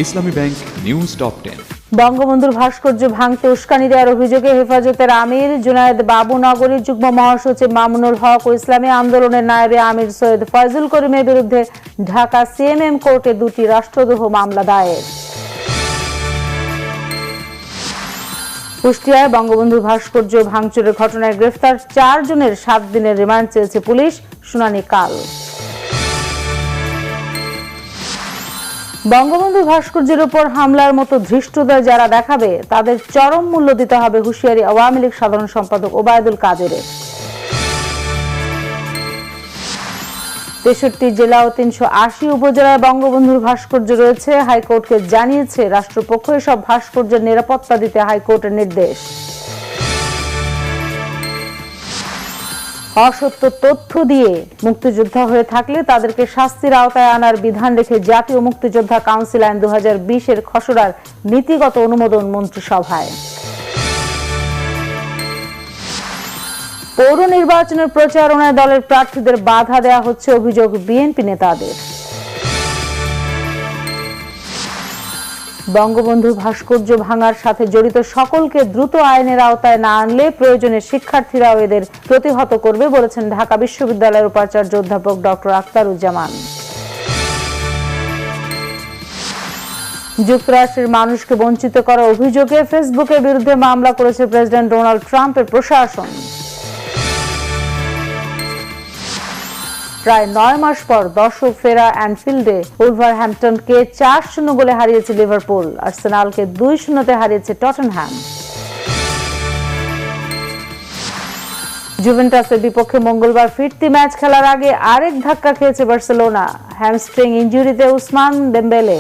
ইসলামী bank news top 10। বঙ্গবন্ধুর ভাস্কর্য ভাঙতে উস্কানি দেওয়ার অভিযোগে হেফাজতের আমির জুনায়েদ বাবুনগরীর যুগ্ম মহাসচিব মামুনুল হক ও ইসলামী আন্দোলনের নায়েবে আমির সৈয়দ ফয়জুল করিমের বিরুদ্ধে ঢাকা সিএমএম কোর্টে 2টি রাষ্ট্রদ্রোহ মামলা দায়ের। কুষ্টিয়ায় বঙ্গবন্ধুর ভাস্কর্য ভাঙচুরের ঘটনায় গ্রেফতার 4 জনের 7 দিনের রিমান্ড চেয়েছে পুলিশ, শুনানি কাল। বঙ্গবন্ধুর ভাস্কর্যের উপর হামলার মতো ধৃষ্টতা যারা দেখাবে তাদের চরম মূল্য দিতে হবে, হুঁশিয়ারি আওয়ামী লীগ সাধারণ সম্পাদক ওবায়দুল কাদেরের। 63 জেলা ও 380 উপজেলায় বঙ্গবন্ধুর ভাস্কর্য রয়েছে। হাইকোর্টকে জানিয়েছে রাষ্ট্রপক্ষ এসব ভাস্কর্যের নিরাপত্তা দিতে হাইকোর্টের নির্দেশ। অসত্য তথ্য দিয়ে মুক্তিযোদ্ধা হয়ে থাকলে তাদেরকে শাস্তির আওতায় আনার বিধান রেখে জাতীয় মুক্তিযোদ্ধা কাউন্সিল আইন 2020-এর খসড়ার নীতিগত অনুমোদন মন্ত্রিসভায়। পৌর নির্বাচনের প্রচারণায় দলের প্রার্থীদের বাধা দেওয়া হচ্ছে, অভিযোগ বিএনপি নেতাদের। বঙ্গবন্ধুর ভাস্কর্য ভাঙার সাথে জড়িত সকলকে দ্রুত আইনের আওতায় না আনলে প্রয়োজনে শিক্ষার্থীরাও এদের প্রতিহত করবে বলেছেন ঢাকা বিশ্ববিদ্যালয়ের উপাচার্য অধ্যাপক ডক্টর আখতারুজ্জামান। যুক্তরাষ্ট্রের মানুষকে বঞ্চিত করার অভিযোগে ফেসবুকের বিরুদ্ধে মামলা করেছে প্রেসিডেন্ট ডোনাল্ড ট্রাম্পের প্রশাসন। প্রায় 9 মাস পর দর্শক ফেরা অ্যানফিল্ডে উলভারহ্যাম্পটনকে 4-0 গোলে হারিয়েছে লিভারপুল। আর্সেনালকে 2-0-তে হারিয়েছে টটেনহ্যাম। জুভেন্টাসের বিপক্ষে মঙ্গলবার ফিরতি ম্যাচ খেলার আগে আরেক ধাক্কা খেয়েছে বার্সেলোনা। হ্যামস্ট্রিং ইনজুরিতে উসমান দেমবেলে।